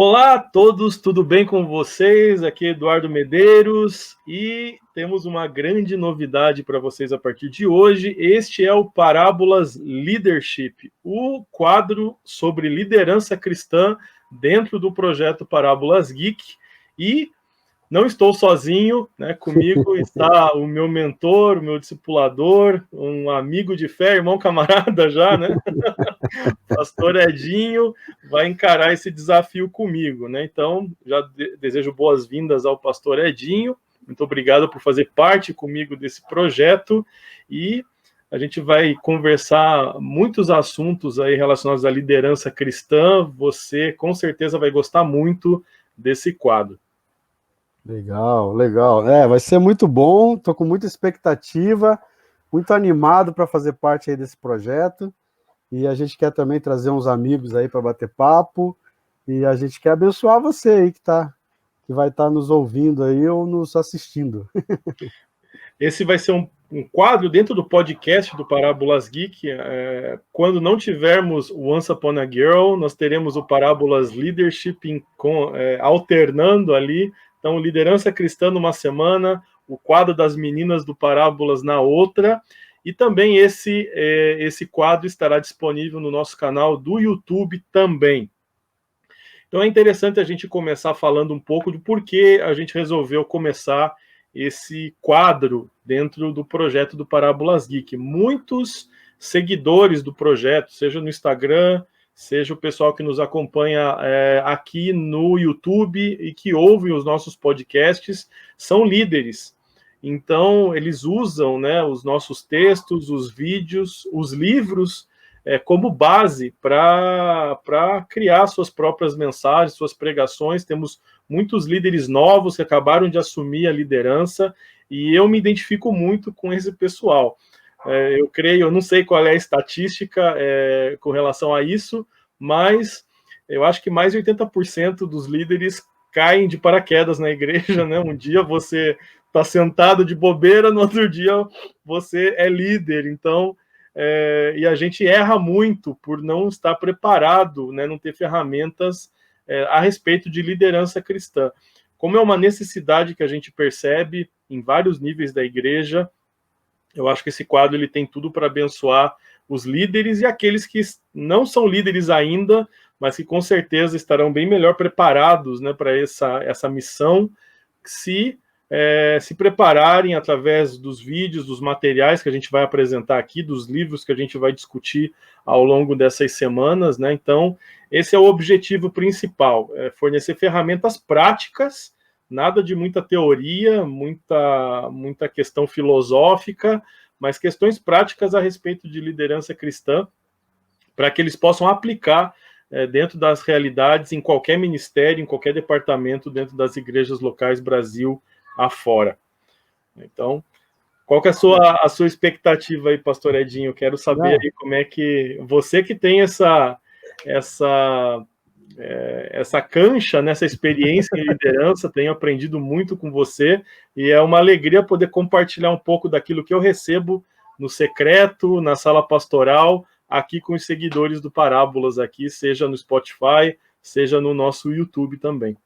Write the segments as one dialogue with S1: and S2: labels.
S1: Olá a todos, tudo bem com vocês? Aqui é Eduardo Medeiros e temos uma grande novidade para vocês a partir de hoje. Este é o Parábolas Leadership, o quadro sobre liderança cristã dentro do projeto Parábolas Geek. E não estou sozinho, né? Comigo está o meu mentor, o meu discipulador, um amigo de fé, irmão camarada já, né? Pastor Edinho vai encarar esse desafio comigo, né? Então, já desejo boas-vindas ao Pastor Edinho. Muito obrigado por fazer parte comigo desse projeto e a gente vai conversar muitos assuntos aí relacionados à liderança cristã. Você com certeza vai gostar muito desse quadro.
S2: Legal, legal. Vai ser muito bom, estou com muita expectativa, muito animado para fazer parte aí desse projeto. E a gente quer também trazer uns amigos aí para bater papo. E a gente quer abençoar você aí que vai estar nos ouvindo aí ou nos assistindo.
S1: Esse vai ser um quadro dentro do podcast do Parábolas Geek. Quando não tivermos o Once Upon a Girl, nós teremos o Parábolas Leadership alternando ali. Então, liderança cristã numa semana, o quadro das meninas do Parábolas na outra. E também esse quadro estará disponível no nosso canal do YouTube também. Então é interessante a gente começar falando um pouco do porquê a gente resolveu começar esse quadro dentro do projeto do Parábolas Geek. Muitos seguidores do projeto, seja no Instagram, seja o pessoal que nos acompanha aqui no YouTube e que ouvem os nossos podcasts, são líderes. Então, eles usam, né, os nossos textos, os vídeos, os livros como base para criar suas próprias mensagens, suas pregações. Temos muitos líderes novos que acabaram de assumir a liderança e eu me identifico muito com esse pessoal. Eu não sei qual é a estatística com relação a isso, mas eu acho que mais de 80% dos líderes caem de paraquedas na igreja, né? Um dia você está sentado de bobeira, no outro dia você é líder. Então, e a gente erra muito por não estar preparado, né, não ter ferramentas a respeito de liderança cristã. Como é uma necessidade que a gente percebe em vários níveis da igreja, eu acho que esse quadro ele tem tudo para abençoar os líderes e aqueles que não são líderes ainda, mas que com certeza estarão bem melhor preparados, né, para essa missão, se prepararem através dos vídeos, dos materiais que a gente vai apresentar aqui, dos livros que a gente vai discutir ao longo dessas semanas, né? Então, esse é o objetivo principal, fornecer ferramentas práticas, nada de muita teoria, muita questão filosófica, mas questões práticas a respeito de liderança cristã, para que eles possam aplicar dentro das realidades, em qualquer ministério, em qualquer departamento, dentro das igrejas locais Brasil afora. Então, qual que é a sua expectativa aí, pastor Edinho? Quero saber aí como é que você que tem essa cancha, nessa experiência em liderança, tenho aprendido muito com você e é uma alegria poder compartilhar um pouco daquilo que eu recebo no secreto, na sala pastoral, aqui com os seguidores do Parábolas aqui, seja no Spotify, seja no nosso YouTube também.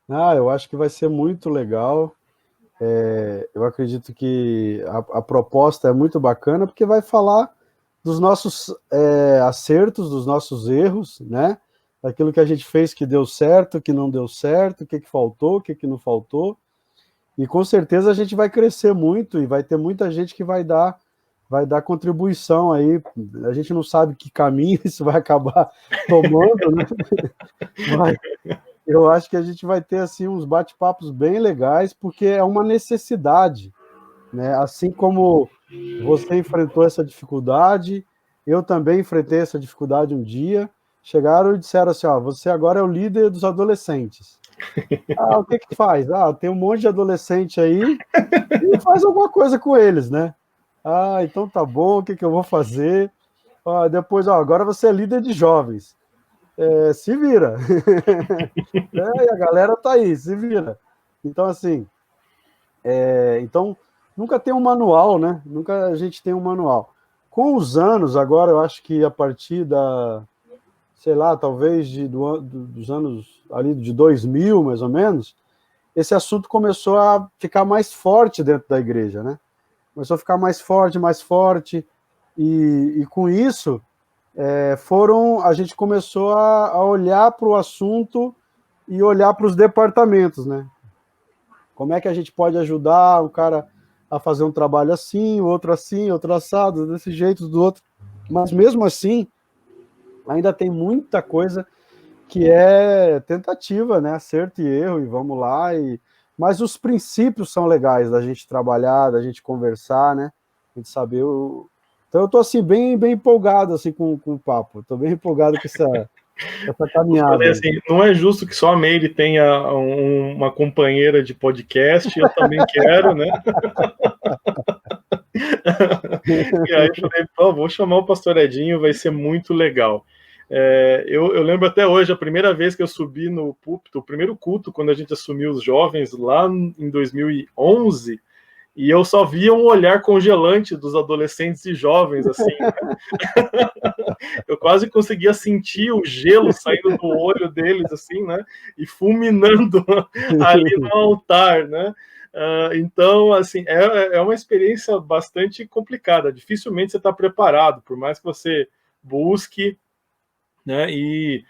S2: Eu acho que vai ser muito legal. Eu acredito que a proposta é muito bacana, porque vai falar dos nossos acertos, dos nossos erros, né? Daquilo que a gente fez que deu certo, que não deu certo, o que faltou, o que não faltou. E com certeza a gente vai crescer muito e vai ter muita gente que vai dar contribuição aí. A gente não sabe que caminho isso vai acabar tomando, né? Mas eu acho que a gente vai ter assim uns bate-papos bem legais, porque é uma necessidade, né? Assim como você enfrentou essa dificuldade, eu também enfrentei essa dificuldade um dia. Chegaram e disseram assim: você agora é o líder dos adolescentes. O que faz? Tem um monte de adolescente aí e faz alguma coisa com eles, né? Então tá bom, o que eu vou fazer? Depois, agora você é líder de jovens. Se vira. E a galera tá aí, se vira. Então, assim, então nunca tem um manual, né? Nunca a gente tem um manual. Com os anos, agora eu acho que a partir sei lá, talvez dos anos ali de 2000, mais ou menos, esse assunto começou a ficar mais forte dentro da igreja, né? Começou a ficar mais forte, e com isso, a gente começou a olhar para o assunto e olhar para os departamentos, né? Como é que a gente pode ajudar um cara a fazer um trabalho assim, outro assado, desse jeito, do outro. Mas mesmo assim, ainda tem muita coisa que é tentativa, né? Acerto e erro, e vamos lá. Mas os princípios são legais da gente trabalhar, da gente conversar, né? A gente saber Então eu estou assim, bem empolgado assim, com o papo. Estou bem empolgado com essa
S1: Eu falei
S2: caminhada.
S1: assim, não é justo que só a Meire tenha uma companheira de podcast, eu também quero, né? E aí eu falei, pô, vou chamar o Pastor Edinho, vai ser muito legal. Eu lembro até hoje, a primeira vez que eu subi no púlpito, o primeiro culto, quando a gente assumiu os jovens, lá em 2011, e eu só via um olhar congelante dos adolescentes e jovens, assim, né? Eu quase conseguia sentir o gelo saindo do olho deles, assim, né? E fulminando ali no altar, né? Então, assim, é uma experiência bastante complicada. Dificilmente você está preparado, por mais que você busque, né? E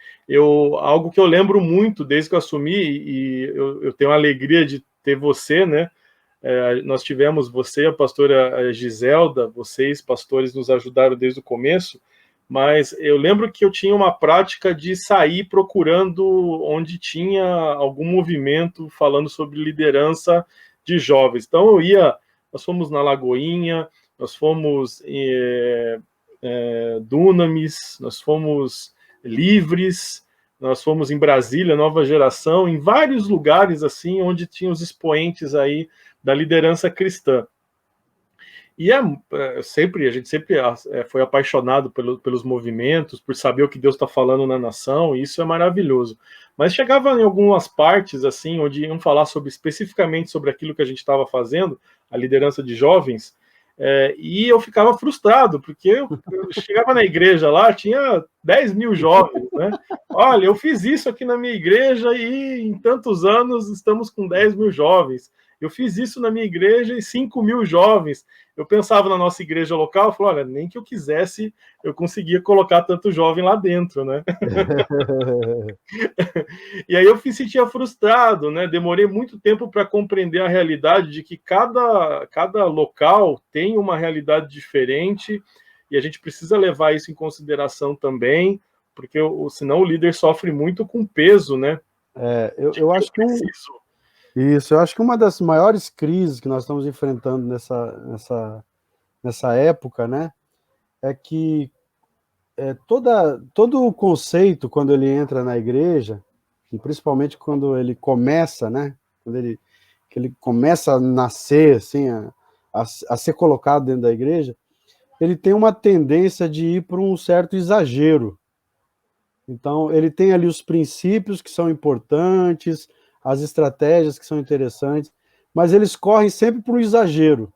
S1: algo que eu lembro muito desde que eu assumi, e eu tenho a alegria de ter você, né? Nós tivemos você, a pastora Giselda, vocês, pastores, nos ajudaram desde o começo, mas eu lembro que eu tinha uma prática de sair procurando onde tinha algum movimento falando sobre liderança de jovens. Então nós fomos na Lagoinha, nós fomos Dunamis, nós fomos Livres, nós fomos em Brasília, Nova Geração, em vários lugares assim, onde tinha os expoentes aí da liderança cristã. E a gente sempre foi apaixonado pelos movimentos, por saber o que Deus está falando na nação, e isso é maravilhoso. Mas chegava em algumas partes, assim, onde iam falar especificamente sobre aquilo que a gente estava fazendo, a liderança de jovens, e eu ficava frustrado, porque eu chegava na igreja lá, tinha 10 mil jovens, né? Olha, eu fiz isso aqui na minha igreja e em tantos anos estamos com 10 mil jovens. Eu fiz isso na minha igreja e 5 mil jovens. Eu pensava na nossa igreja local, eu falava, olha, nem que eu quisesse, eu conseguia colocar tanto jovem lá dentro, né? E aí eu me sentia frustrado, né? Demorei muito tempo para compreender a realidade de que cada local tem uma realidade diferente e a gente precisa levar isso em consideração também, porque senão o líder sofre muito com peso, né?
S2: Eu acho que eu acho que uma das maiores crises que nós estamos enfrentando nessa época, né, é que todo o conceito, quando ele entra na igreja, e principalmente quando ele começa, né, que ele começa a nascer, assim, a ser colocado dentro da igreja, ele tem uma tendência de ir para um certo exagero. Então, ele tem ali os princípios que são importantes, as estratégias que são interessantes, mas eles correm sempre para o exagero,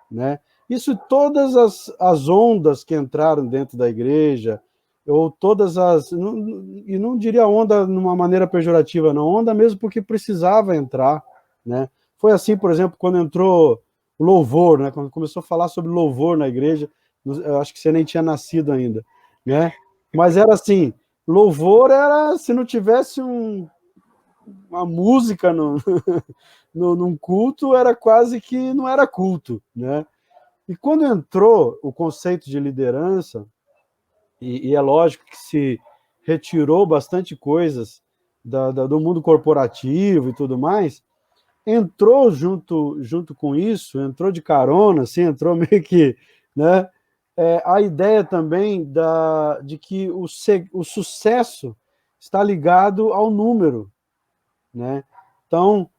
S2: né? Isso, todas as ondas que entraram dentro da igreja, ou todas e não diria onda numa maneira pejorativa, não, onda mesmo porque precisava entrar, né? Foi assim, por exemplo, quando entrou o louvor, né? Quando começou a falar sobre louvor na igreja, eu acho que você nem tinha nascido ainda, né? Mas era assim, louvor era, se não tivesse uma música num culto, era quase que não era culto, né? E quando entrou o conceito de liderança, e é lógico que se retirou bastante coisas do mundo corporativo e tudo mais, entrou junto com isso, entrou de carona, assim, entrou meio que, né, a ideia também de que o sucesso está ligado ao número, né? Então,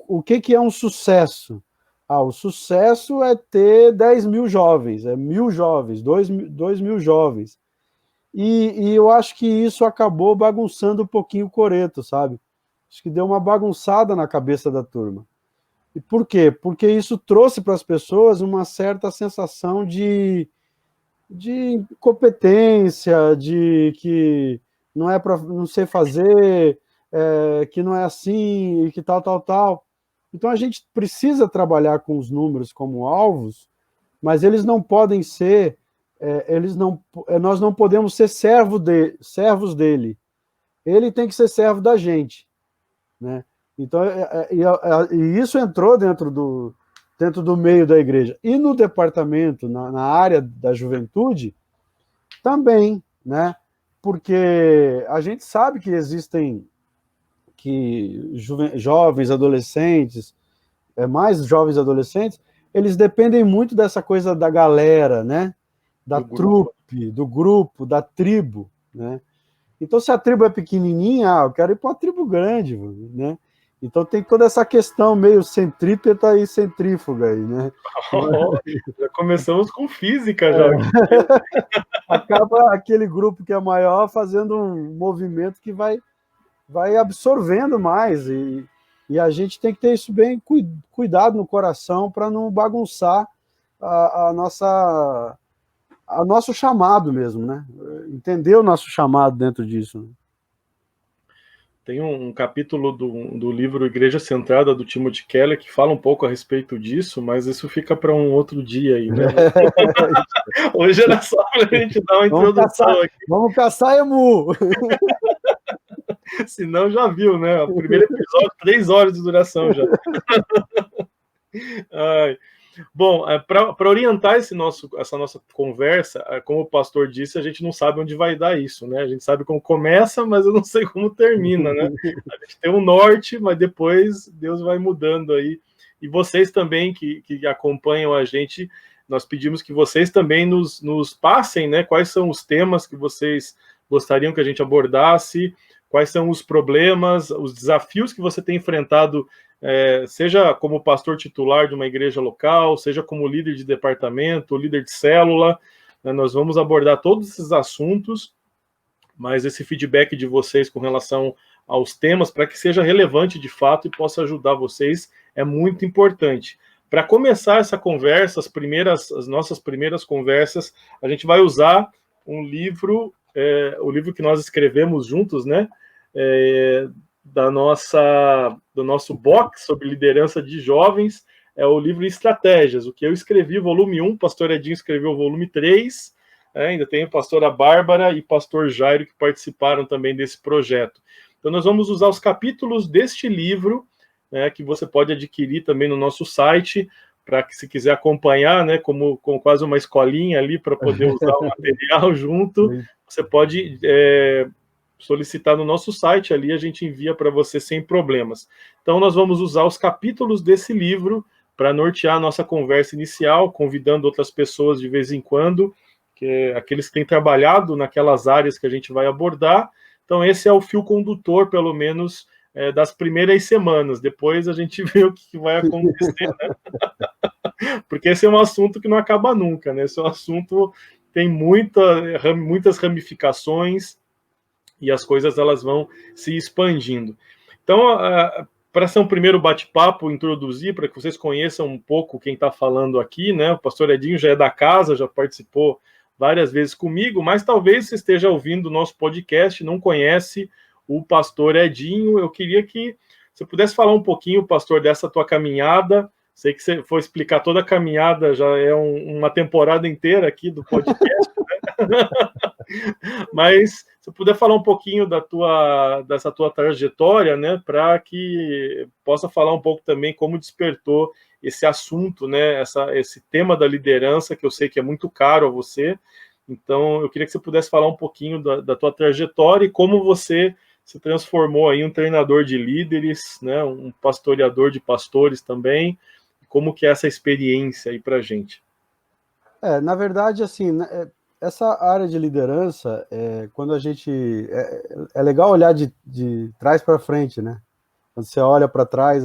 S2: o que é um sucesso? O sucesso é ter 10 mil jovens, 1.000 jovens, 2.000 jovens. E eu acho que isso acabou bagunçando um pouquinho o coreto, sabe? Acho que deu uma bagunçada na cabeça da turma. E por quê? Porque isso trouxe para as pessoas uma certa sensação de incompetência, de que não sei fazer, que não é assim, e que tal, tal, tal. Então a gente precisa trabalhar com os números como alvos, mas eles não podem ser, nós não podemos ser servos dele. Ele tem que ser servo da gente, né? Então, e isso entrou dentro do meio da igreja. E no departamento, na área da juventude, também, né? Porque a gente sabe que existem jovens, adolescentes, mais jovens adolescentes, eles dependem muito dessa coisa da galera, né? Da trupe, do grupo, da tribo, né? Então, se a tribo é pequenininha, eu quero ir para uma tribo grande, né? Então tem toda essa questão meio centrípeta e centrífuga aí, né?
S1: Oh, já começamos com física já.
S2: Acaba aquele grupo que é maior fazendo um movimento que vai absorvendo mais, e a gente tem que ter isso bem cuidado no coração para não bagunçar a nosso chamado mesmo, né? Entender o nosso chamado dentro disso. Né?
S1: Tem um capítulo do livro Igreja Centrada, do Timothy Keller, que fala um pouco a respeito disso, mas isso fica para um outro dia aí, né? Hoje era só para a gente dar uma introdução aqui.
S2: Vamos caçar emu!
S1: Senão já viu, né? O primeiro episódio, 3 horas de duração já. Ai. Bom, para orientar essa nossa conversa, como o pastor disse, a gente não sabe onde vai dar isso, né? A gente sabe como começa, mas eu não sei como termina, né? A gente tem um norte, mas depois Deus vai mudando aí. E vocês também que acompanham a gente, nós pedimos que vocês também nos passem, né? Quais são os temas que vocês gostariam que a gente abordasse, quais são os problemas, os desafios que você tem enfrentado, seja como pastor titular de uma igreja local, seja como líder de departamento, líder de célula, né? Nós vamos abordar todos esses assuntos, mas esse feedback de vocês com relação aos temas, para que seja relevante de fato e possa ajudar vocês, é muito importante. Para começar essa conversa, as nossas primeiras conversas, a gente vai usar um livro, o livro que nós escrevemos juntos, né? Do nosso box sobre liderança de jovens, é o livro Estratégias, o que eu escrevi, volume 1, pastor Edinho escreveu o volume 3, ainda tem a pastora Bárbara e pastor Jairo que participaram também desse projeto. Então nós vamos usar os capítulos deste livro, né, que você pode adquirir também no nosso site, para que se quiser acompanhar, né, com quase uma escolinha ali para poder usar o material junto, você pode solicitar no nosso site, ali a gente envia para você sem problemas. Então nós vamos usar os capítulos desse livro para nortear a nossa conversa inicial, convidando outras pessoas de vez em quando, aqueles que têm trabalhado naquelas áreas que a gente vai abordar. Então esse é o fio condutor, pelo menos, das primeiras semanas. Depois a gente vê o que vai acontecer, né? Porque esse é um assunto que não acaba nunca, né? Esse é um assunto que tem muitas ramificações, e as coisas elas vão se expandindo. Então, para ser um primeiro bate-papo, introduzir, para que vocês conheçam um pouco quem está falando aqui, né? O pastor Edinho já é da casa, já participou várias vezes comigo, mas talvez você esteja ouvindo o nosso podcast, não conhece o pastor Edinho. Eu queria que você pudesse falar um pouquinho, pastor, dessa tua caminhada. Sei que você foi explicar toda a caminhada, já é uma temporada inteira aqui do podcast, né? Mas se puder falar um pouquinho dessa tua trajetória, né, para que possa falar um pouco também como despertou esse assunto, né, esse tema da liderança, que eu sei que é muito caro a você. Então, eu queria que você pudesse falar um pouquinho da tua trajetória e como você se transformou aí em um treinador de líderes, né, um pastoreador de pastores também. Como que é essa experiência aí para a gente?
S2: Na verdade, assim, essa área de liderança, quando a gente... É legal olhar de trás para frente, né? Quando você olha para trás,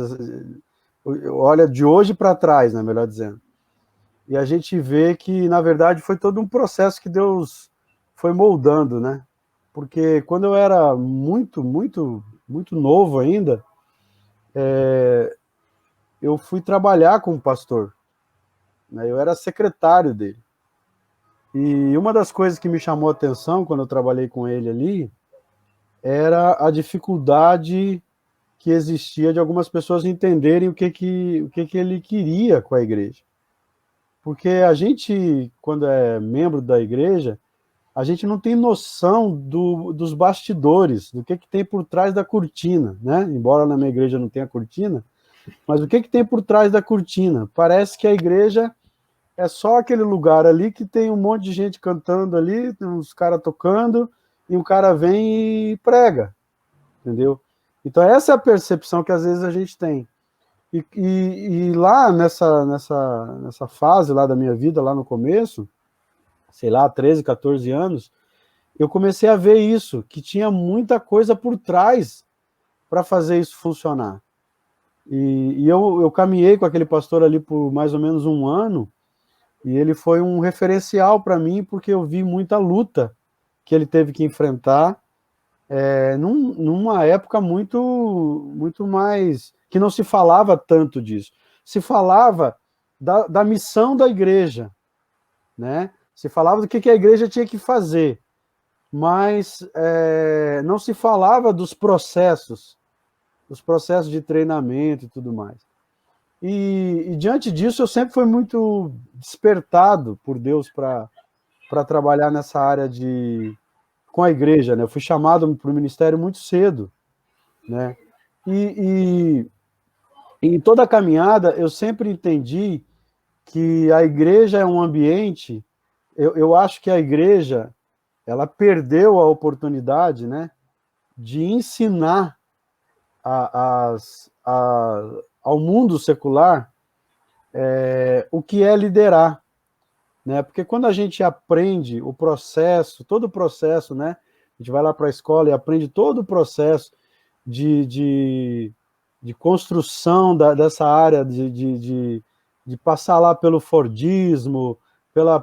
S2: olha de hoje para trás, né, melhor dizendo. E a gente vê que, na verdade, foi todo um processo que Deus foi moldando, né? Porque quando eu era muito, muito, muito novo ainda, eu fui trabalhar com um pastor, né? Eu era secretário dele. E uma das coisas que me chamou a atenção quando eu trabalhei com ele ali era a dificuldade que existia de algumas pessoas entenderem o que ele queria com a igreja. Porque a gente, quando é membro da igreja, a gente não tem noção dos bastidores, do que tem por trás da cortina, né? Embora na minha igreja não tenha cortina, mas o que tem por trás da cortina? Parece que a igreja é só aquele lugar ali que tem um monte de gente cantando ali, tem uns caras tocando, e um cara vem e prega, entendeu? Então essa é a percepção que às vezes a gente tem. E lá nessa fase lá da minha vida, lá no começo, sei lá, 13, 14 anos, eu comecei a ver isso, que tinha muita coisa por trás para fazer isso funcionar. E eu caminhei com aquele pastor ali por mais ou menos um ano, e ele foi um referencial para mim, porque eu vi muita luta que ele teve que enfrentar, numa época muito mais... que não se falava tanto disso. Se falava da missão da igreja, né? Se falava do que a igreja tinha que fazer, mas não se falava dos processos de treinamento e tudo mais. E diante disso, eu sempre fui muito despertado por Deus para trabalhar nessa área com a igreja, né? Eu fui chamado para o ministério muito cedo, né? E em toda a caminhada, eu sempre entendi que a igreja é um ambiente... Eu acho que a igreja, ela perdeu a oportunidade, né, de ensinar ao mundo secular o que é liderar, né? Porque quando a gente aprende o processo, todo o processo, né? A gente vai lá para a escola e aprende todo o processo de construção dessa área, de passar lá pelo Fordismo,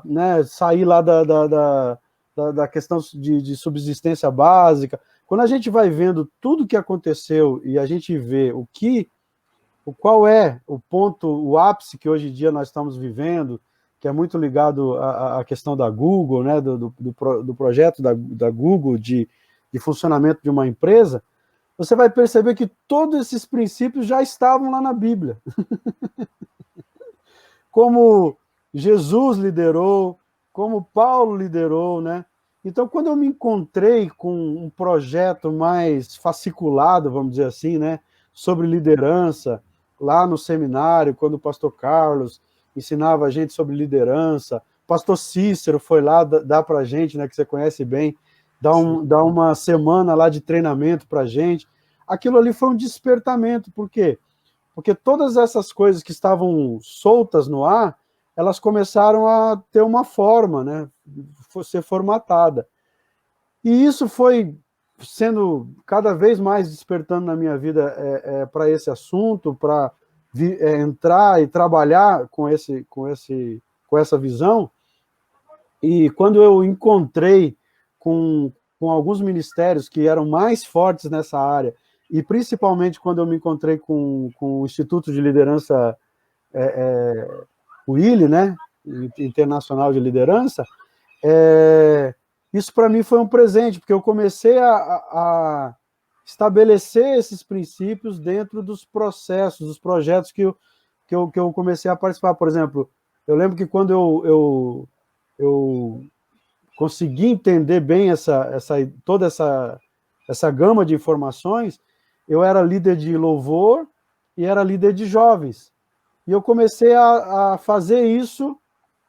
S2: né, sair lá da questão de subsistência básica. Quando a gente vai vendo tudo que aconteceu e a gente vê qual é o ponto, o ápice que hoje em dia nós estamos vivendo, que é muito ligado à questão da Google, né, do projeto da Google de funcionamento de uma empresa, você vai perceber que todos esses princípios já estavam lá na Bíblia. Como Jesus liderou, como Paulo liderou, né? Então, quando eu me encontrei com um projeto mais fasciculado, vamos dizer assim, né, sobre liderança, lá no seminário, quando o pastor Carlos ensinava a gente sobre liderança, o pastor Cícero foi lá dar para a gente, né, que você conhece bem, dar uma semana lá de treinamento para a gente. Aquilo ali foi um despertamento, por quê? Porque todas essas coisas que estavam soltas no ar, elas começaram a ter uma forma, né? Ser formatada. E isso foi sendo cada vez mais despertando na minha vida para esse assunto, para entrar e trabalhar com essa visão. E quando eu encontrei com alguns ministérios que eram mais fortes nessa área, e principalmente quando eu me encontrei com o Instituto de Liderança, o ILE, né, Internacional de Liderança, isso para mim foi um presente, porque eu comecei a estabelecer esses princípios dentro dos processos, dos projetos que eu comecei a participar. Por exemplo, eu lembro que quando eu consegui entender bem toda essa gama de informações, eu era líder de louvor e era líder de jovens. E eu comecei a fazer isso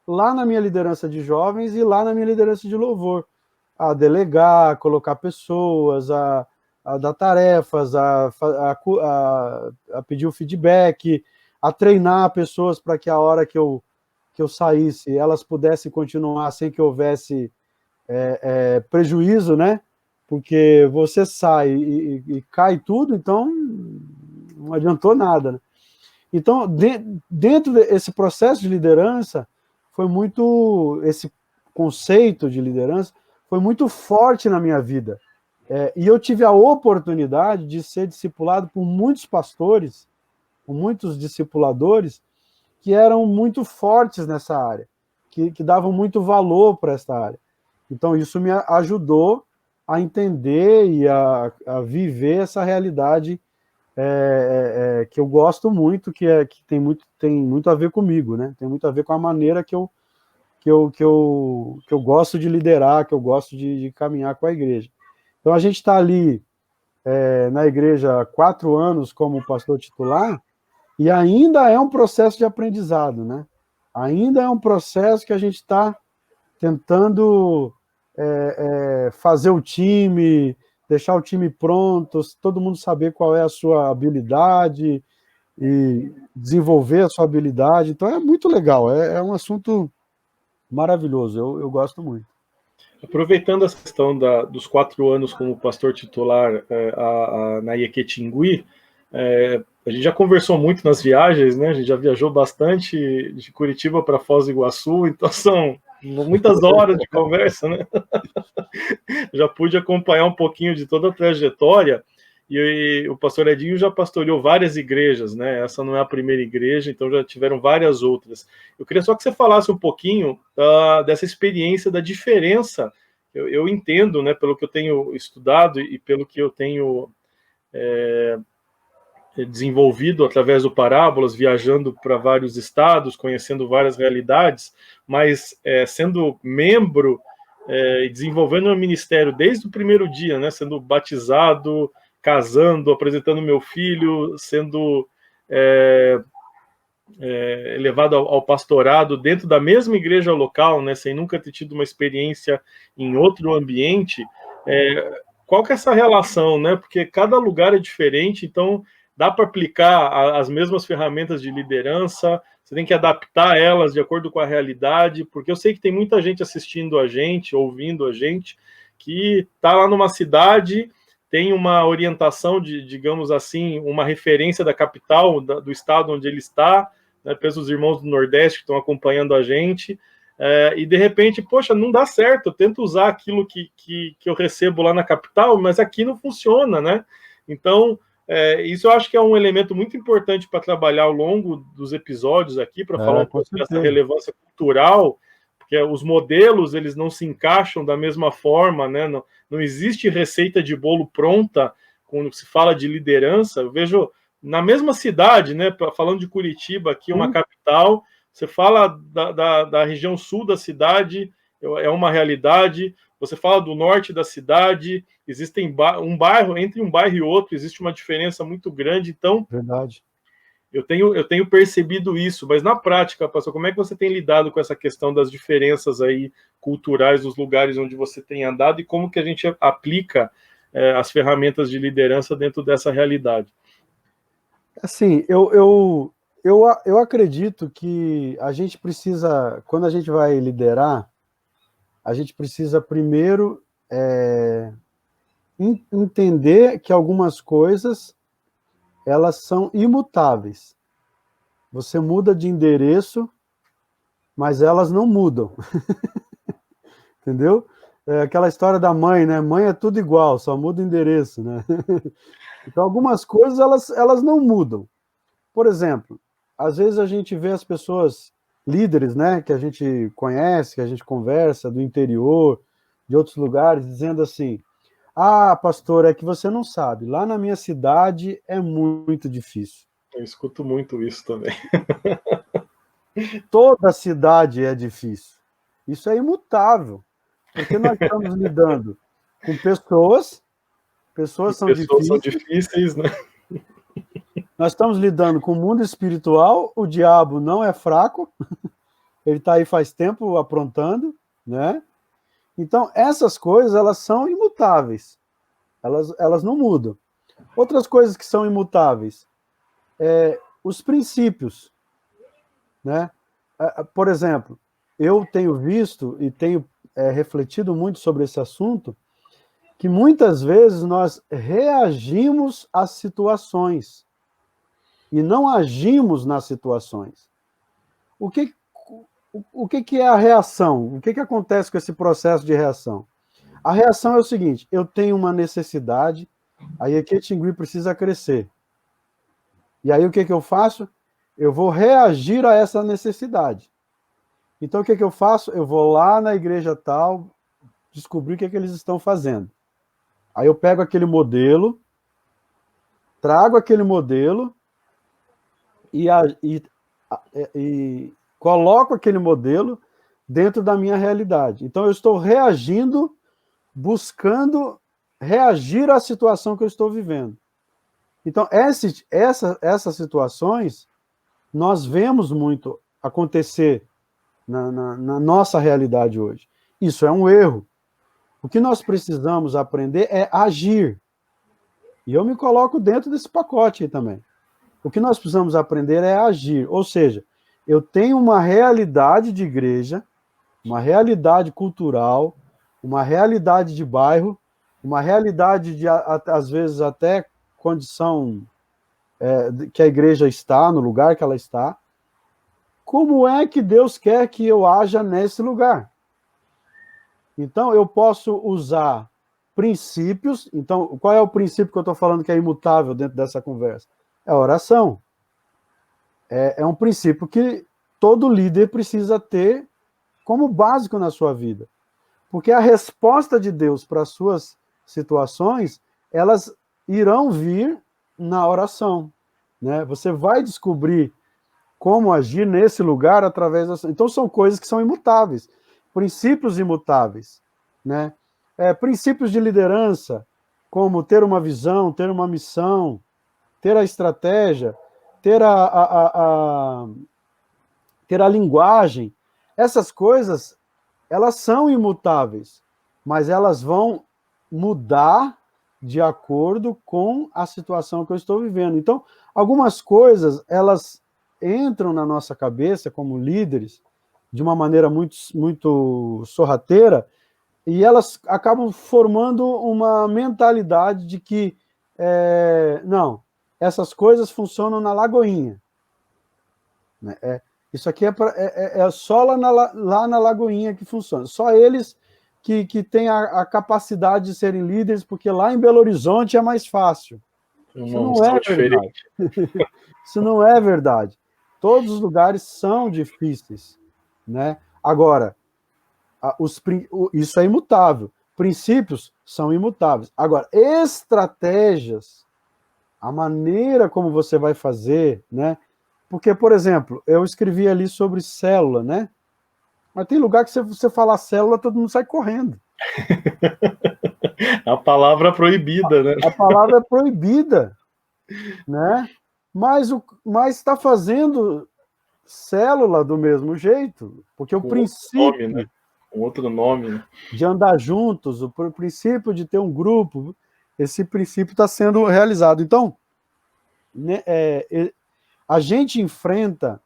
S2: lá na minha liderança de jovens e lá na minha liderança de louvor. A delegar, a colocar pessoas, a dar tarefas, a pedir o feedback, a treinar pessoas para que a hora que eu saísse, elas pudessem continuar sem que houvesse prejuízo, né? Porque você sai e cai tudo, então não adiantou nada, né? Então, dentro desse processo de liderança, esse conceito de liderança foi muito forte na minha vida. E eu tive a oportunidade de ser discipulado por muitos pastores, por muitos discipuladores, que eram muito fortes nessa área, que davam muito valor para essa área. Então, isso me ajudou a entender e a viver essa realidade que eu gosto muito, que tem muito a ver comigo, né? Tem muito a ver com a maneira que eu gosto de liderar, que eu gosto de caminhar com a igreja. Então, a gente está ali na igreja há 4 anos como pastor titular, e ainda é um processo de aprendizado, né? Ainda é um processo que a gente está tentando fazer o time, deixar o time pronto, todo mundo saber qual é a sua habilidade e desenvolver a sua habilidade. Então é muito legal, é um assunto maravilhoso, eu gosto muito.
S1: Aproveitando essa questão dos 4 anos como pastor titular na Iequetingui, a gente já conversou muito nas viagens, né? A gente já viajou bastante de Curitiba para Foz do Iguaçu, então são muitas horas de conversa, né? Já pude acompanhar um pouquinho de toda a trajetória, e o pastor Edinho já pastoreou várias igrejas, né? Essa não é a primeira igreja, então já tiveram várias outras. Eu queria só que você falasse um pouquinho dessa experiência, da diferença. Eu entendo, né, pelo que eu tenho estudado e pelo que eu tenho desenvolvido através do Parábolas, viajando para vários estados, conhecendo várias realidades, mas sendo membro e desenvolvendo o ministério desde o primeiro dia, né, sendo batizado, casando, apresentando meu filho, sendo levado ao pastorado dentro da mesma igreja local, né, sem nunca ter tido uma experiência em outro ambiente. Qual que é essa relação, né? Porque cada lugar é diferente, então dá para aplicar as mesmas ferramentas de liderança, você tem que adaptar elas de acordo com a realidade, porque eu sei que tem muita gente assistindo a gente, ouvindo a gente, que está lá numa cidade, tem uma orientação digamos assim, uma referência da capital, do estado onde ele está, né, pelos irmãos do Nordeste que estão acompanhando a gente, e de repente, poxa, não dá certo, eu tento usar aquilo que eu recebo lá na capital, mas aqui não funciona, né? Então, isso eu acho que é um elemento muito importante para trabalhar ao longo dos episódios aqui, para falar um pouco dessa relevância cultural, porque os modelos, eles não se encaixam da mesma forma, né? Não existe receita de bolo pronta quando se fala de liderança. Eu vejo na mesma cidade, né? Falando de Curitiba, aqui uma capital, você fala da região sul da cidade, é uma realidade. Você fala do norte da cidade, existem um bairro, entre um bairro e outro, existe uma diferença muito grande. Então,
S2: verdade.
S1: Eu tenho percebido isso, mas na prática, pastor, como é que você tem lidado com essa questão das diferenças aí culturais dos lugares onde você tem andado e como que a gente aplica as ferramentas de liderança dentro dessa realidade?
S2: Assim, eu acredito que a gente precisa, quando a gente vai liderar, a gente precisa primeiro entender que algumas coisas elas são imutáveis. Você muda de endereço, mas elas não mudam. Entendeu? Aquela história da mãe, né? Mãe é tudo igual, só muda o endereço, né? Então, algumas coisas elas não mudam. Por exemplo, às vezes a gente vê as pessoas líderes, né, que a gente conhece, que a gente conversa do interior, de outros lugares, dizendo assim: "Ah, pastor, é que você não sabe. Lá na minha cidade é muito difícil."
S1: Eu escuto muito isso também.
S2: Toda cidade é difícil. Isso é imutável, porque nós estamos lidando com pessoas são
S1: difíceis, né?
S2: Nós estamos lidando com o mundo espiritual, o diabo não é fraco, ele está aí faz tempo aprontando, né? Então, essas coisas, elas são imutáveis, elas não mudam. Outras coisas que são imutáveis, os princípios, né? Por exemplo, eu tenho visto e tenho refletido muito sobre esse assunto, que muitas vezes nós reagimos às situações e não agimos nas situações. O que é a reação? O que acontece com esse processo de reação? A reação é o seguinte: eu tenho uma necessidade, a Iequetingui precisa crescer. E aí o que eu faço? Eu vou reagir a essa necessidade. Então o que eu faço? Eu vou lá na igreja tal, descobrir o que eles estão fazendo. Aí eu pego aquele modelo, trago aquele modelo e coloco aquele modelo dentro da minha realidade. Então, eu estou reagindo, buscando reagir à situação que eu estou vivendo. Então, essas situações, nós vemos muito acontecer na nossa realidade hoje. Isso é um erro. O que nós precisamos aprender é agir. E eu me coloco dentro desse pacote aí também. O que nós precisamos aprender é agir. Ou seja, eu tenho uma realidade de igreja, uma realidade cultural, uma realidade de bairro, uma realidade de, às vezes, até condição que a igreja está, no lugar que ela está. Como é que Deus quer que eu haja nesse lugar? Então, eu posso usar princípios. Então, qual é o princípio que eu estou falando que é imutável dentro dessa conversa? É a oração. É um princípio que todo líder precisa ter como básico na sua vida. Porque a resposta de Deus para as suas situações, elas irão vir na oração. Né? Você vai descobrir como agir nesse lugar através da... Então, são coisas que são imutáveis. Princípios imutáveis. Né? Princípios de liderança, como ter uma visão, ter uma missão, ter a estratégia, ter ter a linguagem. Essas coisas, elas são imutáveis, mas elas vão mudar de acordo com a situação que eu estou vivendo. Então, algumas coisas, elas entram na nossa cabeça como líderes de uma maneira muito, muito sorrateira, e elas acabam formando uma mentalidade de que, não, essas coisas funcionam na Lagoinha. Isso aqui é só lá na Lagoinha que funciona. Só eles que têm a capacidade de serem líderes, porque lá em Belo Horizonte é mais fácil. Isso não é verdade. Isso não é verdade. Todos os lugares são difíceis. Né? Agora, isso é imutável. Princípios são imutáveis. Agora, estratégias, a maneira como você vai fazer, né? Porque, por exemplo, eu escrevi ali sobre célula, né? Mas tem lugar que você falar célula, todo mundo sai correndo.
S1: A palavra proibida, né?
S2: A palavra é proibida, né? Mas está fazendo célula do mesmo jeito, porque o princípio...
S1: Nome, né? Um outro nome, né?
S2: De andar juntos, o princípio de ter um grupo, esse princípio está sendo realizado. Então, né, a gente enfrenta,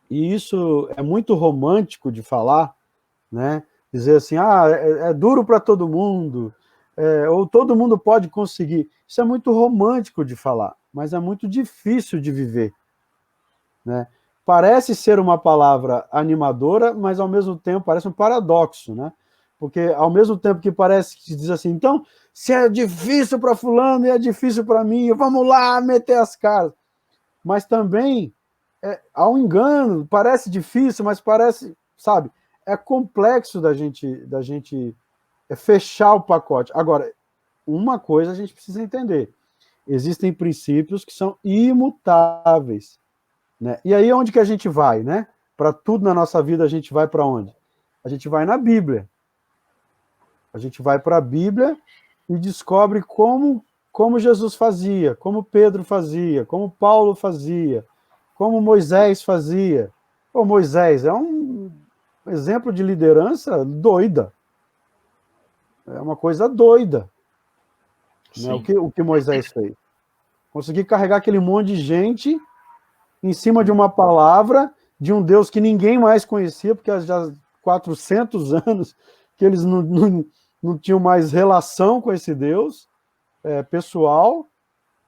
S2: e isso é muito romântico de falar, né? Dizer assim, é duro para todo mundo, ou todo mundo pode conseguir. Isso é muito romântico de falar, mas é muito difícil de viver. Né? Parece ser uma palavra animadora, mas ao mesmo tempo parece um paradoxo, né? Porque ao mesmo tempo que parece que diz assim, então, se é difícil para fulano e é difícil para mim, vamos lá meter as caras. Mas também, há um engano, parece difícil, mas parece, sabe, é complexo da gente fechar o pacote. Agora, uma coisa a gente precisa entender, existem princípios que são imutáveis. Né? E aí onde que a gente vai? Né? Para tudo na nossa vida, a gente vai para onde? A gente vai na Bíblia. A gente vai para a Bíblia e descobre como Jesus fazia, como Pedro fazia, como Paulo fazia, como Moisés fazia. Pô, Moisés é um exemplo de liderança doida. É uma coisa doida. Né? O que Moisés fez? Conseguir carregar aquele monte de gente em cima de uma palavra de um Deus que ninguém mais conhecia, porque já 400 anos que eles não tinham mais relação com esse Deus pessoal,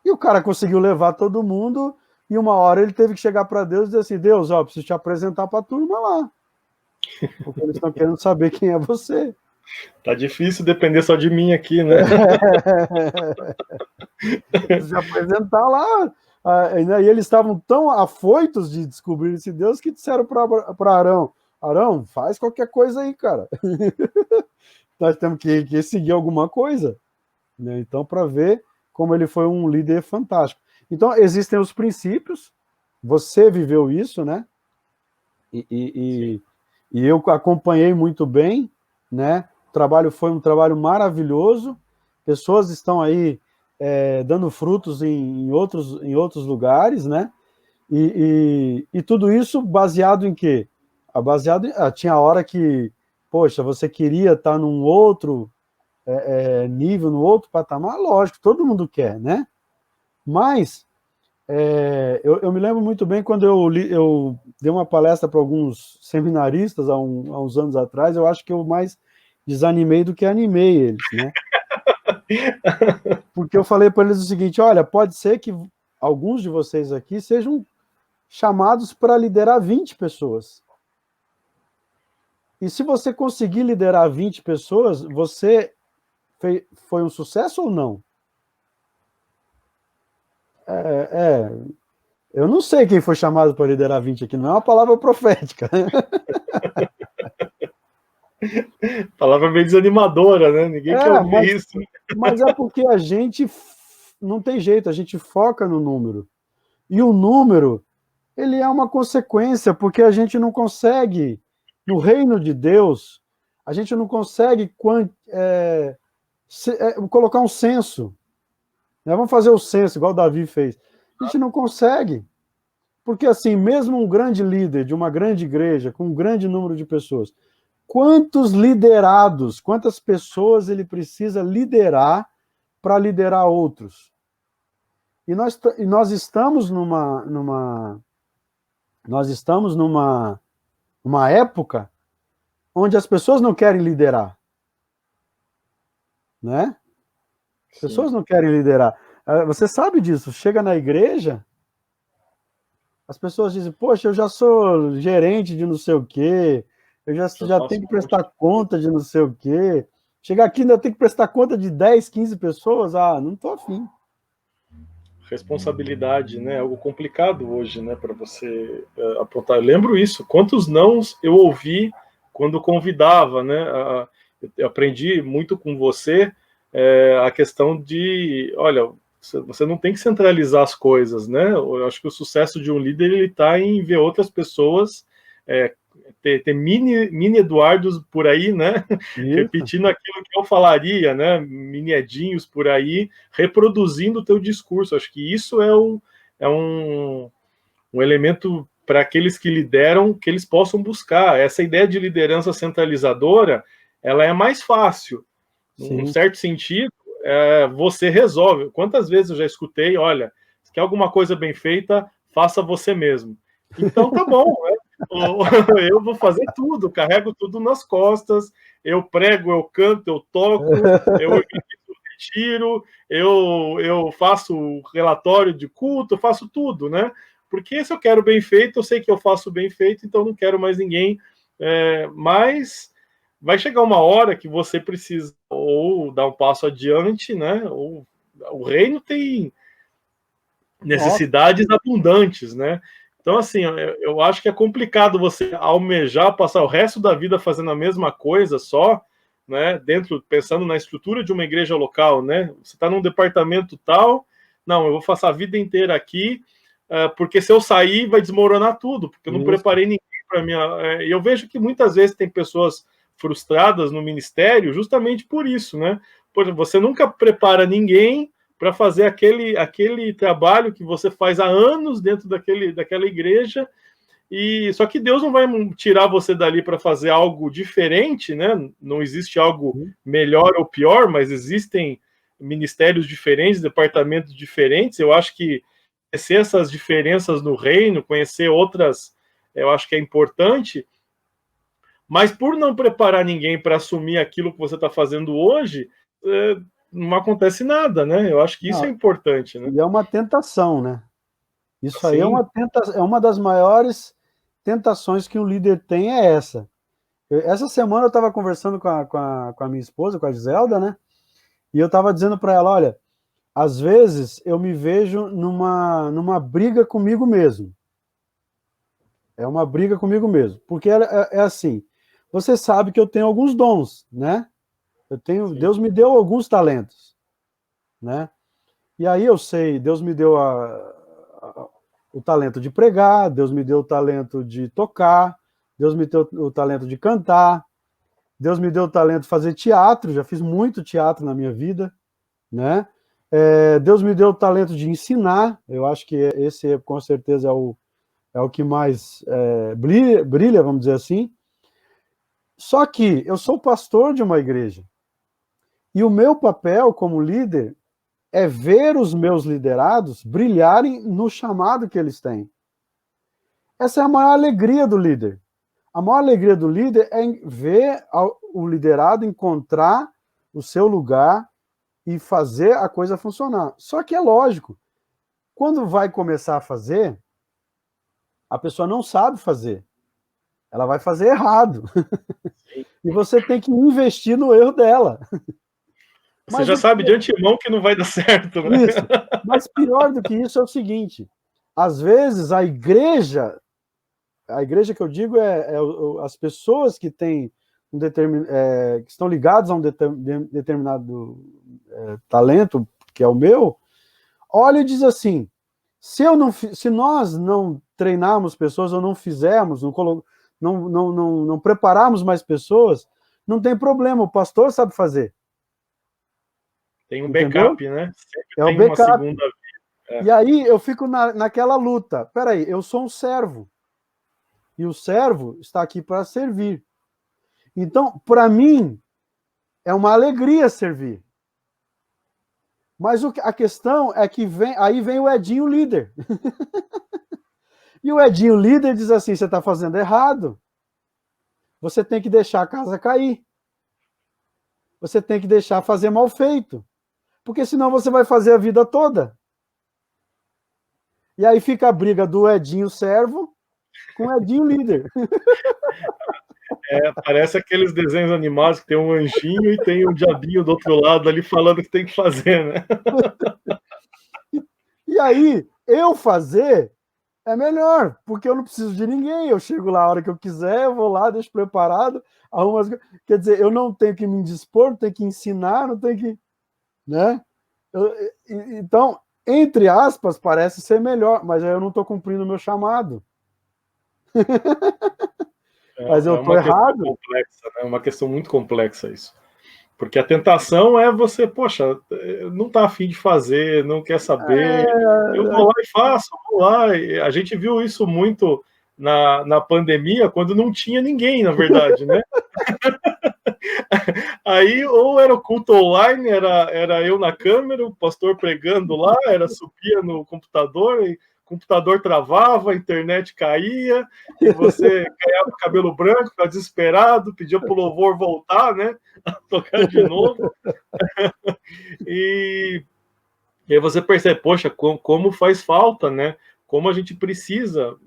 S2: e o cara conseguiu levar todo mundo, e uma hora ele teve que chegar para Deus e dizer assim, Deus, preciso te apresentar para a turma lá, porque eles estão querendo saber quem é você.
S1: Tá difícil depender só de mim aqui, né?
S2: Se apresentar lá. E eles estavam tão afoitos de descobrir esse Deus que disseram para Arão, Arão, faz qualquer coisa aí, cara. Nós temos que seguir alguma coisa. né? Então, para ver como ele foi um líder fantástico. Então, existem os princípios, você viveu isso, né? E eu acompanhei muito bem, né? O trabalho foi um trabalho maravilhoso, pessoas estão aí dando frutos em outros lugares, né? E tudo isso baseado em quê? Tinha hora que, poxa, você queria estar num outro nível, num outro patamar, lógico, todo mundo quer, né? Mas eu me lembro muito bem quando eu dei uma palestra para alguns seminaristas há uns anos atrás, eu acho que eu mais desanimei do que animei eles, né? Porque eu falei para eles o seguinte, olha, pode ser que alguns de vocês aqui sejam chamados para liderar 20 pessoas. E se você conseguir liderar 20 pessoas, você foi um sucesso ou não? Eu não sei quem foi chamado para liderar 20 aqui, não é uma palavra profética.
S1: Palavra bem desanimadora, né? Ninguém quer ouvir isso.
S2: Mas é porque a gente não tem jeito, a gente foca no número. E o número, ele é uma consequência, porque a gente não consegue, no reino de Deus, a gente não consegue colocar um censo. Né? Vamos fazer o censo, igual o Davi fez. A gente não consegue. Porque, assim, mesmo um grande líder de uma grande igreja, com um grande número de pessoas, quantos liderados, quantas pessoas ele precisa liderar para liderar outros? E nós estamos numa época onde as pessoas não querem liderar, né? As pessoas não querem liderar. Você sabe disso, chega na igreja, as pessoas dizem, poxa, eu já sou gerente de não sei o quê, eu já tenho que prestar conta de não sei o quê. Chegar aqui ainda tem que prestar conta de 10, 15 pessoas? Não estou afim.
S1: Responsabilidade, né? Algo complicado hoje, né? Para você apontar. Eu lembro isso. Quantos nãos eu ouvi quando convidava, né? Eu aprendi muito com você a questão de, olha, você não tem que centralizar as coisas, né? Eu acho que o sucesso de um líder ele está em ver outras pessoas ter mini Eduardos por aí, né? Isso. Repetindo aquilo que eu falaria, né? Mini Edinhos por aí, reproduzindo o teu discurso. Acho que isso é um elemento para aqueles que lideram, que eles possam buscar. Essa ideia de liderança centralizadora, ela é mais fácil. Num certo sentido, você resolve. Quantas vezes eu já escutei, olha, se quer alguma coisa bem feita, faça você mesmo. Então tá bom, né? Eu vou fazer tudo, carrego tudo nas costas, eu prego, eu canto, eu toco, eu retiro, eu faço relatório de culto, eu faço tudo, né? Porque se eu quero bem feito, eu sei que eu faço bem feito, então não quero mais ninguém. Mas vai chegar uma hora que você precisa ou dar um passo adiante, né? Ou o reino tem necessidades abundantes, né? Então, assim, eu acho que é complicado você almejar passar o resto da vida fazendo a mesma coisa só, né? Pensando na estrutura de uma igreja local, né? Você está num departamento tal, não, eu vou passar a vida inteira aqui, porque se eu sair vai desmoronar tudo, porque eu não preparei ninguém para minha. E eu vejo que muitas vezes tem pessoas frustradas no ministério justamente por isso, né? Porque você nunca prepara ninguém para fazer aquele trabalho que você faz há anos dentro daquela igreja, e só que Deus não vai tirar você dali para fazer algo diferente, né? Não existe algo melhor ou pior, mas existem ministérios diferentes, departamentos diferentes. Eu acho que conhecer essas diferenças no reino, conhecer outras, eu acho que é importante, mas por não preparar ninguém para assumir aquilo que você está fazendo hoje, não acontece nada, né? Eu acho que isso é importante, né?
S2: E é uma tentação, né? Isso aí é uma das maiores tentações que um líder tem, é essa. Essa semana eu estava conversando com a minha esposa, com a Giselda, né? E eu estava dizendo para ela, olha, às vezes eu me vejo numa briga comigo mesmo. É uma briga comigo mesmo. Porque é assim, você sabe que eu tenho alguns dons, né? Deus me deu alguns talentos. né? E aí eu sei, Deus me deu o talento de pregar, Deus me deu o talento de tocar, Deus me deu o talento de cantar, Deus me deu o talento de fazer teatro, já fiz muito teatro na minha vida, né? Deus me deu o talento de ensinar, eu acho que esse com certeza é o que mais brilha, vamos dizer assim. Só que eu sou pastor de uma igreja, e o meu papel como líder é ver os meus liderados brilharem no chamado que eles têm. Essa é a maior alegria do líder. A maior alegria do líder é ver o liderado encontrar o seu lugar e fazer a coisa funcionar. Só que é lógico, quando vai começar a fazer, a pessoa não sabe fazer. Ela vai fazer errado. E você tem que investir no erro dela.
S1: Você já sabe de antemão que não vai dar certo, né?
S2: Isso. Mas pior do que isso é o seguinte: às vezes a igreja que eu digo as pessoas que têm que estão ligadas a um determinado talento, que é o meu, olha e diz assim: se nós não treinarmos pessoas ou não fizermos, não prepararmos mais pessoas, não tem problema, o pastor sabe fazer.
S1: Tem um backup, né?
S2: Sempre tem uma segunda vida. E aí eu fico naquela luta. Peraí, eu sou um servo. E o servo está aqui para servir. Então, para mim, é uma alegria servir. Mas a questão é que aí vem o Edinho líder. E o Edinho líder diz assim: você está fazendo errado. Você tem que deixar a casa cair. Você tem que deixar fazer mal feito. Porque senão você vai fazer a vida toda. E aí fica a briga do Edinho servo com o Edinho líder.
S1: Parece aqueles desenhos animados que tem um anjinho e tem um diabinho do outro lado ali falando o que tem que fazer, né?
S2: E aí, eu fazer é melhor, porque eu não preciso de ninguém. Eu chego lá a hora que eu quiser, eu vou lá, deixo preparado, arrumo as coisas. Quer dizer, eu não tenho que me indispor, não tenho que ensinar, não tenho que... né? Então, entre aspas, parece ser melhor, mas aí eu não estou cumprindo o meu chamado. Mas eu estou errado.
S1: Complexa, né? Uma questão muito complexa isso. Porque a tentação é você, poxa, não está afim de fazer, não quer saber, eu vou lá e faço, vou lá. A gente viu isso muito na pandemia, quando não tinha ninguém, na verdade, né? Aí, ou era o culto online, era eu na câmera, o pastor pregando lá, subia no computador, e o computador travava, a internet caía, e você ganhava cabelo branco, ficava desesperado, pedia para o louvor voltar, né? A tocar de novo. E aí você percebe, poxa, como faz falta, né? Como a gente precisa,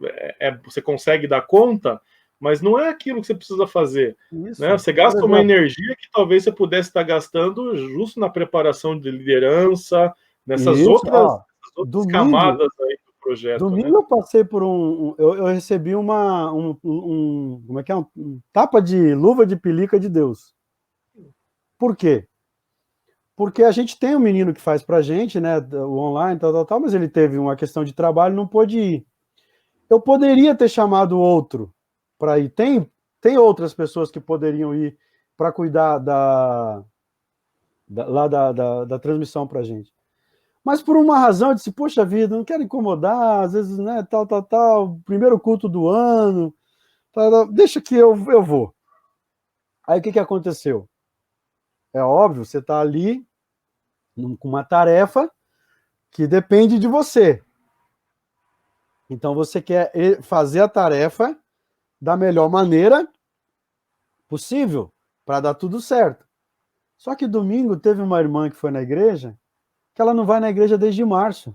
S1: você consegue dar conta, mas não é aquilo que você precisa fazer. Né? Você gasta uma energia que talvez você pudesse estar gastando justo na preparação de liderança, nessas outras camadas aí do projeto.
S2: Domingo, né? Eu passei por eu recebi como é que é? Um tapa de luva de pelica de Deus. Por quê? Porque a gente tem um menino que faz pra gente, né, o online, tal, mas ele teve uma questão de trabalho, não pôde ir. Eu poderia ter chamado outro para ir. Tem outras pessoas que poderiam ir para cuidar da transmissão pra gente. Mas por uma razão eu disse, poxa vida, não quero incomodar, às vezes, né, tal, primeiro culto do ano, tal, deixa que eu vou. Aí o que aconteceu? É óbvio, você está ali com uma tarefa que depende de você. Então você quer fazer a tarefa da melhor maneira possível para dar tudo certo. Só que domingo teve uma irmã que foi na igreja que ela não vai na igreja desde março.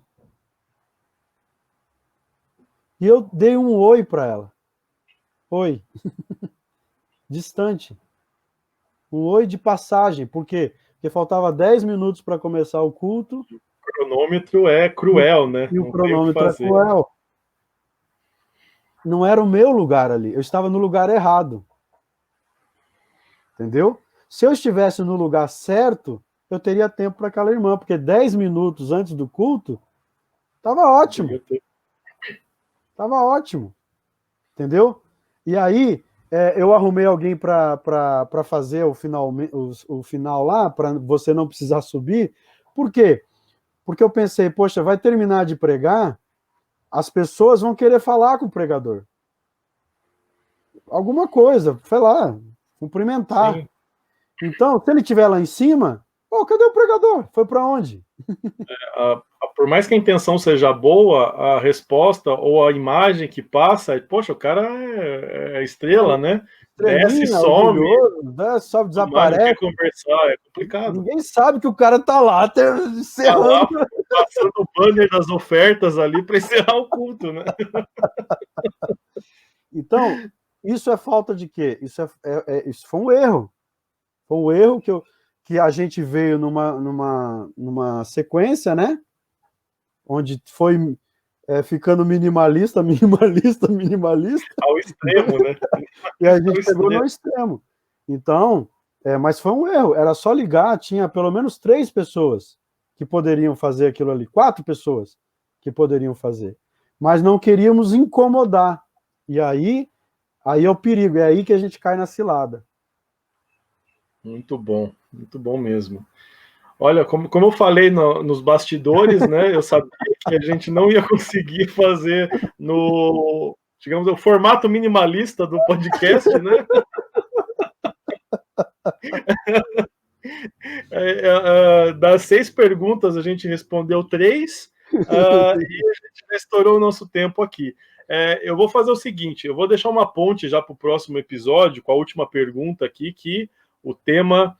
S2: E eu dei um oi para ela. Oi. Distante. Um oi de passagem. Por quê? Porque faltava 10 minutos para começar o culto.
S1: O cronômetro é cruel, né?
S2: E o cronômetro é cruel. Não era o meu lugar ali. Eu estava no lugar errado. Entendeu? Se eu estivesse no lugar certo, eu teria tempo para aquela irmã, porque 10 minutos antes do culto, estava ótimo. Estava ótimo. Entendeu? E aí, eu arrumei alguém para fazer o final lá, para você não precisar subir. Por quê? Porque eu pensei, poxa, vai terminar de pregar, as pessoas vão querer falar com o pregador. Alguma coisa, sei lá, cumprimentar. Sim. Então, se ele estiver lá em cima, cadê o pregador? Foi para onde?
S1: Por mais que a intenção seja boa, a resposta ou a imagem que passa, poxa, o cara é estrela, né? Desce, some,
S2: sobe, desaparece.
S1: Não quer conversar, é complicado.
S2: Ninguém sabe que o cara tá lá encerrando.
S1: Tá lá, passando o banner das ofertas ali para encerrar o culto, né?
S2: Então, isso é falta de quê? Isso foi um erro. Foi um erro que a gente veio numa sequência, né? Onde foi ficando minimalista.
S1: Ao extremo, né?
S2: E a gente pegou no extremo. Então, mas foi um erro. Era só ligar, tinha pelo menos 3 pessoas que poderiam fazer aquilo ali. 4 pessoas que poderiam fazer. Mas não queríamos incomodar. E aí é o perigo. É aí que a gente cai na cilada.
S1: Muito bom mesmo. Olha, como eu falei nos bastidores, né? Eu sabia que a gente não ia conseguir fazer digamos, o formato minimalista do podcast, né? Das 6 perguntas, a gente respondeu 3, e a gente já estourou o nosso tempo aqui. Eu vou fazer o seguinte, eu vou deixar uma ponte já para o próximo episódio, com a última pergunta aqui, que o tema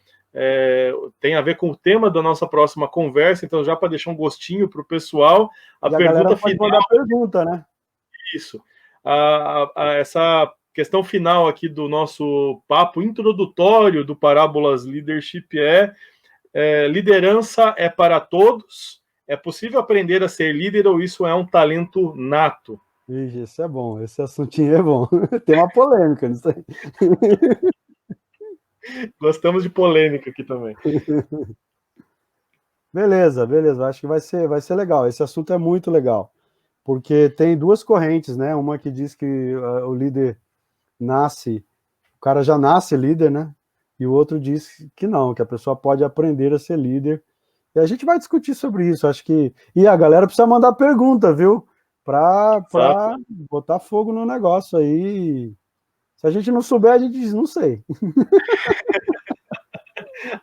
S1: tem a ver com o tema da nossa próxima conversa, então já para deixar um gostinho para o pessoal, a pergunta final...
S2: A pergunta, né?
S1: Isso. Essa questão final aqui do nosso papo introdutório do Parábolas Leadership liderança é para todos? É possível aprender a ser líder ou isso é um talento nato?
S2: Isso é bom, esse assuntinho é bom. Tem uma polêmica nisso aí.
S1: Gostamos de polêmica aqui também.
S2: Beleza. Acho que vai ser legal. Esse assunto é muito legal. Porque tem 2 correntes, né? Uma que diz que o líder o cara já nasce líder, né? E o outro diz que não, que a pessoa pode aprender a ser líder. E a gente vai discutir sobre isso, acho que... E a galera precisa mandar pergunta, viu? Para botar fogo no negócio aí. Se a gente não souber, a gente diz, não sei.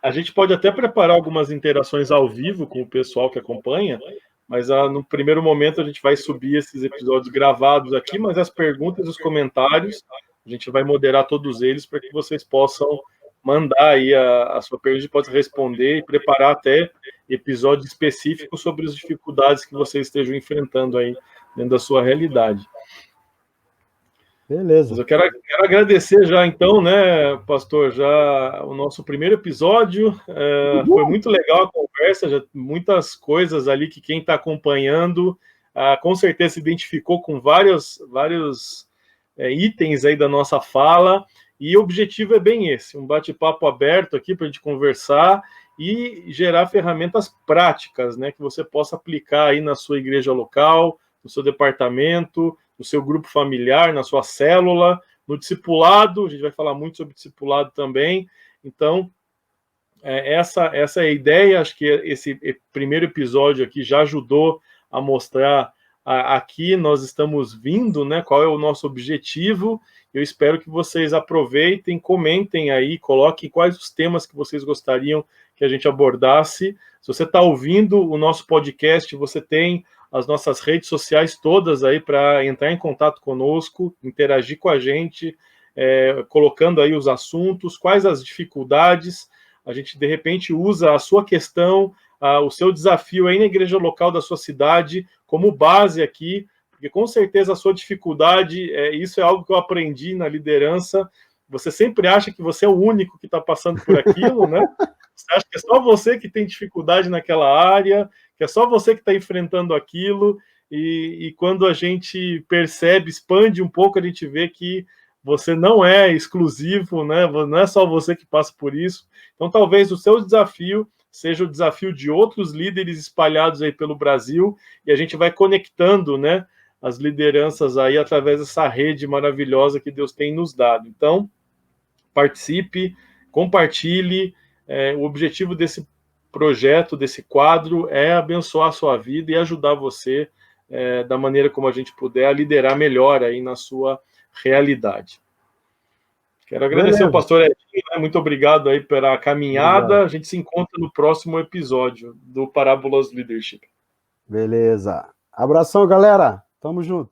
S1: A gente pode até preparar algumas interações ao vivo com o pessoal que acompanha, mas no primeiro momento a gente vai subir esses episódios gravados aqui, mas as perguntas e os comentários, a gente vai moderar todos eles para que vocês possam mandar aí a sua pergunta, a gente pode responder e preparar até episódios específicos sobre as dificuldades que vocês estejam enfrentando aí dentro da sua realidade.
S2: Beleza.
S1: Mas eu quero agradecer já, então, né, pastor, já o nosso primeiro episódio. Foi muito legal a conversa, já muitas coisas ali que quem está acompanhando com certeza se identificou com vários itens aí da nossa fala, e o objetivo é bem esse, um bate-papo aberto aqui para a gente conversar e gerar ferramentas práticas, né, que você possa aplicar aí na sua igreja local, no seu departamento, no seu grupo familiar, na sua célula, no discipulado. A gente vai falar muito sobre discipulado também. Então, essa é a ideia. Acho que esse primeiro episódio aqui já ajudou a mostrar aqui nós estamos vindo, né? Qual é o nosso objetivo. Eu espero que vocês aproveitem, comentem aí, coloquem quais os temas que vocês gostariam que a gente abordasse. Se você está ouvindo o nosso podcast, você tem as nossas redes sociais todas aí para entrar em contato conosco, interagir com a gente, colocando aí os assuntos, quais as dificuldades. A gente, de repente, usa a sua questão, o seu desafio aí na igreja local da sua cidade como base aqui, porque com certeza a sua dificuldade, isso é algo que eu aprendi na liderança. Você sempre acha que você é o único que está passando por aquilo, né? Você acha que é só você que tem dificuldade naquela área, que é só você que está enfrentando aquilo, e quando a gente percebe, expande um pouco, a gente vê que você não é exclusivo, né? Não é só você que passa por isso. Então, talvez o seu desafio seja o desafio de outros líderes espalhados aí pelo Brasil, e a gente vai conectando, né, as lideranças aí através dessa rede maravilhosa que Deus tem nos dado. Então, participe, compartilhe. O objetivo desse projeto, desse quadro, é abençoar a sua vida e ajudar você, da maneira como a gente puder, a liderar melhor aí na sua realidade. Quero agradecer ao pastor Edinho, né? Muito obrigado aí pela caminhada. Obrigado. A gente se encontra no próximo episódio do Parábolas Leadership.
S2: Beleza. Abração, galera. Tamo junto.